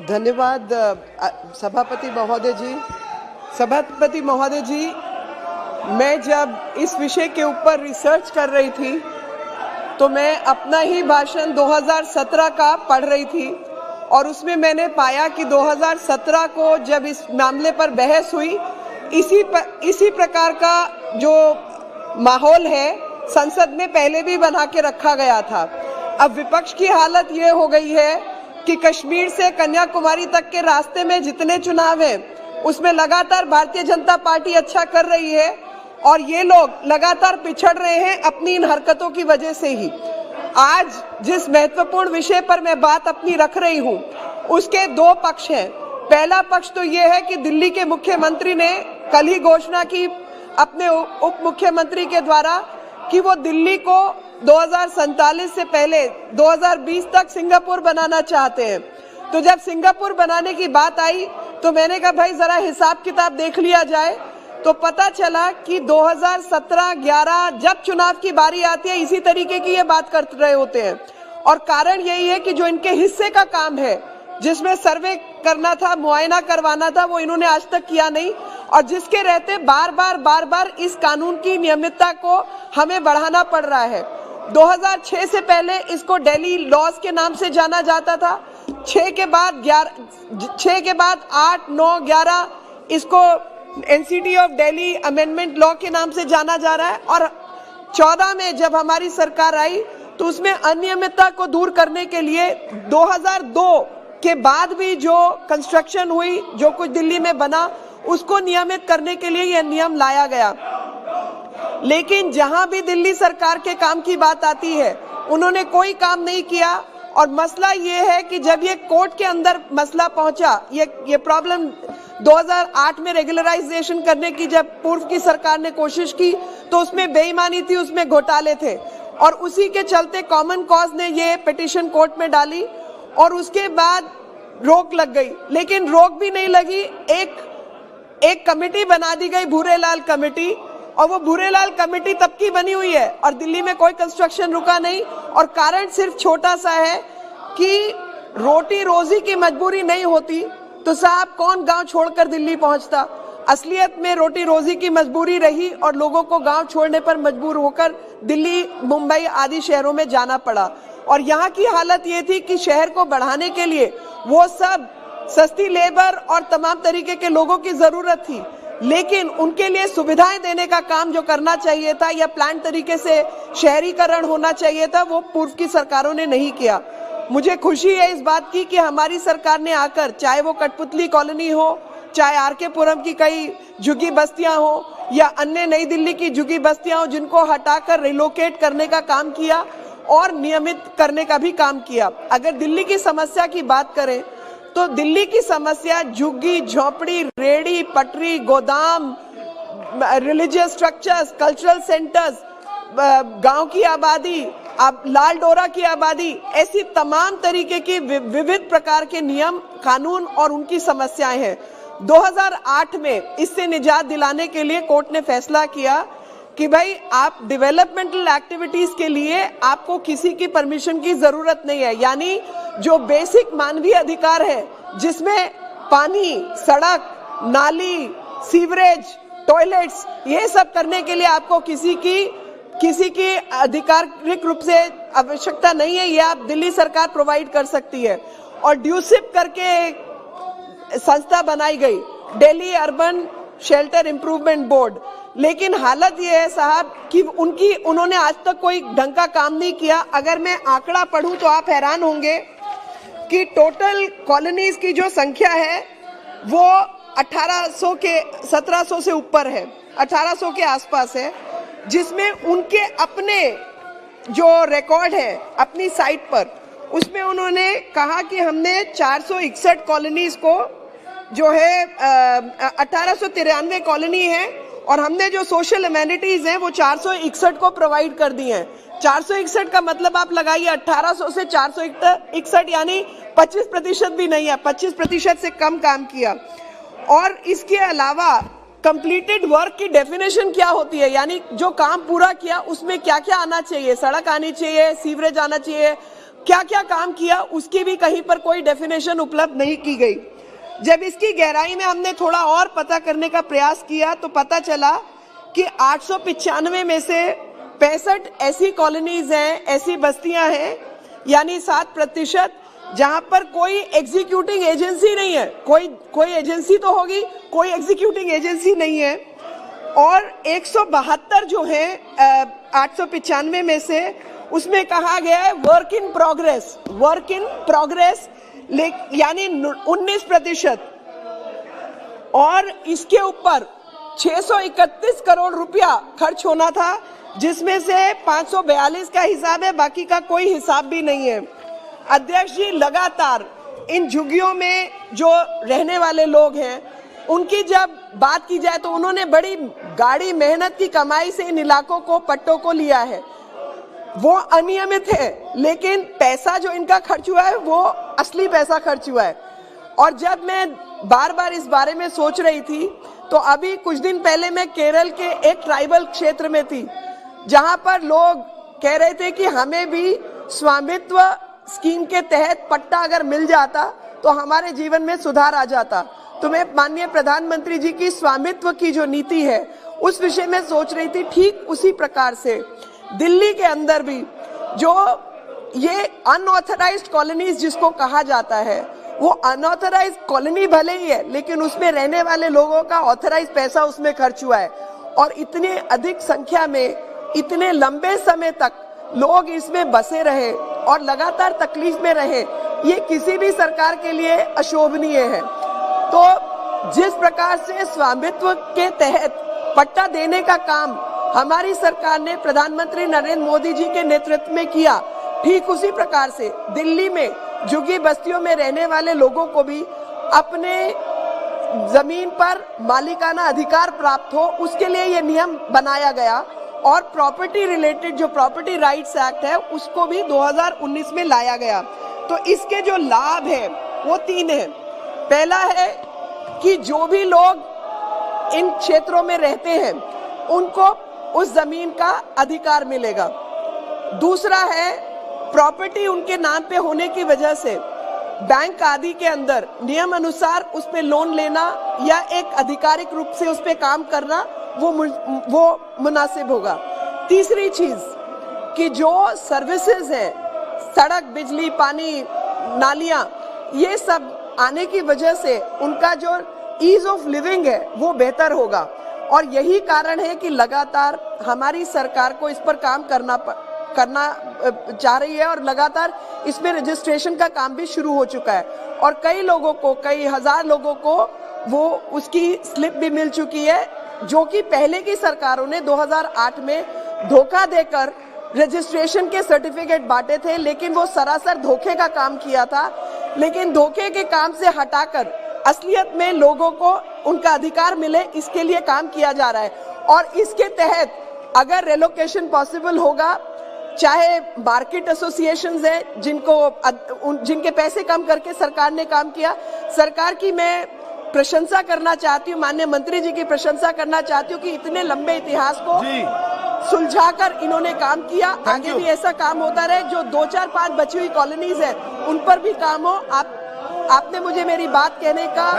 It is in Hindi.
धन्यवाद सभापति महोदय जी। मैं जब इस विषय के ऊपर रिसर्च कर रही थी तो मैं अपना ही भाषण 2017 का पढ़ रही थी और उसमें मैंने पाया कि 2017 को जब इस मामले पर बहस हुई, इसी प्रकार का जो माहौल है संसद में पहले भी बना के रखा गया था। अब विपक्ष की हालत ये हो गई है कि कश्मीर से कन्याकुमारी तक के रास्ते में जितने चुनाव हैं उसमें लगातार भारतीय जनता पार्टी अच्छा कर रही है और ये लोग लगातार पिछड़ रहे हैं अपनी इन हरकतों की वजह से ही। आज जिस महत्वपूर्ण विषय पर मैं बात अपनी रख रही हूँ उसके दो पक्ष हैं। पहला पक्ष तो ये है कि दिल्ली के मुख्यमंत्री ने कल ही घोषणा की अपने उप मुख्यमंत्री के द्वारा कि वो दिल्ली को 2047 से पहले 2020 तक सिंगापुर बनाना चाहते हैं। तो जब सिंगापुर बनाने की बात आई तो मैंने कहा भाई जरा हिसाब किताब देख लिया जाए। तो पता चला कि 2017-11 जब चुनाव की बारी आती है इसी तरीके की ये बात कर रहे होते हैं और कारण यही है कि जो इनके हिस्से का काम है जिसमें सर्वे करना था, मुआयना करवाना था, वो इन्होंने आज तक किया नहीं और जिसके रहते बार बार इस कानून की नियमितता को हमें बढ़ाना पड़ रहा है। 2006 से पहले इसको दिल्ली लॉज के नाम से जाना जाता था, 6 के बाद 8, 9, 11 इसको NCT of Delhi amendment law के नाम से जाना जा रहा है और 14 में जब हमारी सरकार आई तो उसमें अनियमितता को दूर करने के लिए 2002 के बाद भी जो कंस्ट्रक्शन हुई, जो कुछ दिल्ली में बना, उसको नियमित करने के लिए यह नियम लाया गया। लेकिन जहां भी दिल्ली सरकार के काम की बात आती है उन्होंने कोई काम नहीं किया और मसला ये है कि जब ये कोर्ट के अंदर मसला पहुंचा, ये प्रॉब्लम 2008 में रेगुलराइजेशन करने की जब पूर्व की सरकार ने कोशिश की तो उसमें बेईमानी थी, उसमें घोटाले थे और उसी के चलते कॉमन कॉज ने ये पिटीशन कोर्ट में डाली और उसके बाद रोक लग गई। लेकिन रोक भी नहीं लगी, एक कमेटी बना दी गई, भूरेलाल कमेटी, और वो भूरेलाल कमेटी तब की बनी हुई है और दिल्ली में कोई कंस्ट्रक्शन रुका नहीं और कारण सिर्फ छोटा सा है कि रोटी रोजी की मजबूरी नहीं होती तो साहब कौन गांव छोड़कर दिल्ली पहुंचता। असलियत में रोटी रोजी की मजबूरी रही और लोगों को गांव छोड़ने पर मजबूर होकर दिल्ली, मुंबई आदि शहरों में जाना पड़ा और यहाँ की हालत ये थी कि शहर को बढ़ाने के लिए वो सब सस्ती लेबर और तमाम तरीके के लोगों की जरूरत थी, लेकिन उनके लिए सुविधाएं देने का काम जो करना चाहिए था या प्लान तरीके से शहरीकरण होना चाहिए था, वो पूर्व की सरकारों ने नहीं किया। मुझे खुशी है इस बात की कि हमारी सरकार ने आकर, चाहे वो कठपुतली कॉलोनी हो, चाहे आरके पुरम की कई झुग्गी बस्तियां हो या अन्य नई दिल्ली की झुग्गी बस्तियां हो, जिनको हटाकर रिलोकेट करने का काम किया और नियमित करने का भी काम किया। अगर दिल्ली की समस्या की बात करें तो दिल्ली की समस्या झुग्गी, झोपड़ी, रेड़ी, पटरी, गोदाम, रिलीजियस स्ट्रक्चर्स, कल्चरल सेंटर्स, गांव की आबादी, अब लाल डोरा की आबादी, ऐसी तमाम तरीके की विविध प्रकार के नियम, कानून और उनकी समस्याएं हैं। 2008 में इससे निजात दिलाने के लिए कोर्ट ने फैसला किया कि भाई आप डेवलपमेंटल एक्टिविटीज के लिए आपको किसी की परमिशन की जरूरत नहीं है, यानी जो बेसिक मानवीय अधिकार है जिसमें पानी, सड़क, नाली, सीवरेज, टॉयलेट्स, ये सब करने के लिए आपको किसी की आधिकारिक रूप से आवश्यकता नहीं है, ये आप दिल्ली सरकार प्रोवाइड कर सकती है। और ड्यूसिप करके संस्था बनाई गई, Delhi urban shelter improvement board. लेकिन हालत ये है साहब कि उन्होंने आज तक कोई ढंग का काम नहीं किया। अगर मैं आंकड़ा पढ़ूं तो आप हैरान होंगे कि टोटल कॉलोनीज की जो संख्या है वो 1700 से ऊपर है, 1800 के आसपास है, जिसमें उनके अपने जो रिकॉर्ड है अपनी साइट पर, उसमें उन्होंने कहा कि हमने 461 कॉलोनीज को, जो है 1893 कॉलोनी है, और हमने जो सोशल एमेनिटीज हैं वो 461 को प्रोवाइड कर दी हैं। 461 का मतलब आप लगाइए 1800 से 461, यानी 25% भी नहीं है, 25% से कम काम किया। और इसके अलावा कंप्लीटेड वर्क की डेफिनेशन क्या होती है, यानी जो काम पूरा किया उसमें क्या क्या आना चाहिए, सड़क आनी चाहिए, सीवरेज आना चाहिए, क्या क्या काम किया उसकी भी कहीं पर कोई डेफिनेशन उपलब्ध नहीं की गई। जब इसकी गहराई में हमने थोड़ा और पता करने का प्रयास किया तो पता चला कि 895 में से 65 ऐसी कॉलोनीज हैं, ऐसी बस्तियां हैं, यानी 7%, जहां पर कोई एग्जीक्यूटिंग एजेंसी नहीं है। कोई एजेंसी तो होगी, कोई एग्जीक्यूटिंग एजेंसी नहीं है। और 172 जो है 895 में से, उसमें कहा गया है वर्क इन प्रोग्रेस, यानी 19%। और इसके ऊपर 631 करोड़ रुपया खर्च होना था, जिसमें से 542 का हिसाब है, बाकी का कोई हिसाब भी नहीं है। अध्यक्ष जी, लगातार इन झुग्गियों में जो रहने वाले लोग हैं उनकी जब बात की जाए तो उन्होंने बड़ी गाढ़ी मेहनत की कमाई से इन इलाकों को, पट्टों को लिया है। वो अनियमित है, लेकिन पैसा जो इनका खर्च हुआ है वो असली पैसा खर्च हुआ है। और जब मैं बार बार इस बारे में सोच रही थी तो अभी कुछ दिन पहले मैं केरल के एक ट्राइबल क्षेत्र में थी, जहां पर लोग कह रहे थे कि हमें भी स्वामित्व स्कीम के तहत पट्टा अगर मिल जाता तो हमारे जीवन में सुधार आ जाता। तो मैं माननीय प्रधानमंत्री जी की स्वामित्व की जो नीति है उस विषय में सोच रही थी। ठीक उसी प्रकार से दिल्ली के अंदर भी जो ये अनऑथराइज्ड कॉलोनीज जिसको कहा जाता है, वो अनऑथराइज्ड कॉलोनी भले ही है, लेकिन उसमें रहने वाले लोगों का ऑथराइज्ड पैसा उसमें खर्च हुआ है। और इतने अधिक संख्या में इतने लंबे समय तक लोग इसमें बसे रहे और लगातार तकलीफ में रहे, ये किसी भी सरकार के लिए अशोभनीय है। तो जिस प्रकार से स्वामित्व के तहत पट्टा देने का काम हमारी सरकार ने प्रधानमंत्री नरेंद्र मोदी जी के नेतृत्व में किया, ठीक उसी प्रकार से दिल्ली में झुग्गी बस्तियों में रहने वाले लोगों को भी अपने जमीन पर मालिकाना अधिकार प्राप्त हो, उसके लिए ये नियम बनाया गया। और प्रॉपर्टी रिलेटेड जो प्रॉपर्टी राइट्स एक्ट है उसको भी 2019 में लाया गया। तो इसके जो लाभ है वो 3 है। पहला है कि जो भी लोग इन क्षेत्रों में रहते हैं उनको उस जमीन का अधिकार मिलेगा। दूसरा है, प्रॉपर्टी उनके नाम पे होने की वजह से बैंक आदि के अंदर नियम अनुसार उस पे लोन लेना या एक आधिकारिक रूप से उस पे काम करना वो मुनासिब होगा। तीसरी चीज कि जो सर्विसेज है, सड़क, बिजली, पानी, नालियां, ये सब आने की वजह से उनका जो ईज ऑफ लिविंग है वो बेहतर होगा। और यही कारण है कि लगातार हमारी सरकार को इस पर काम करना चाह रही है और लगातार इसमें रजिस्ट्रेशन का काम भी शुरू हो चुका है। और कई लोगों को, कई हजार लोगों को वो उसकी स्लिप भी मिल चुकी है, जो कि पहले की सरकारों ने 2008 में धोखा देकर रजिस्ट्रेशन के सर्टिफिकेट बांटे थे, लेकिन वो सरासर धोखे का काम किया था। लेकिन धोखे के काम से हटाकर असलियत में लोगों को उनका अधिकार मिले, इसके लिए काम किया जा रहा है। और इसके तहत अगर रेलोकेशन पॉसिबल होगा, चाहे मार्केट एसोसिएशंस हैं जिनके पैसे कम करके सरकार ने काम किया, सरकार की मैं प्रशंसा करना चाहती हूँ, माननीय मंत्री जी की प्रशंसा करना चाहती हूँ कि इतने लंबे इतिहास को सुलझाकर इन्होंने काम किया। आगे भी ऐसा काम होता रहे। जो 2, 4, 5 बची हुई कॉलोनीज है उन पर भी काम हो। आपने मुझे मेरी बात कहने का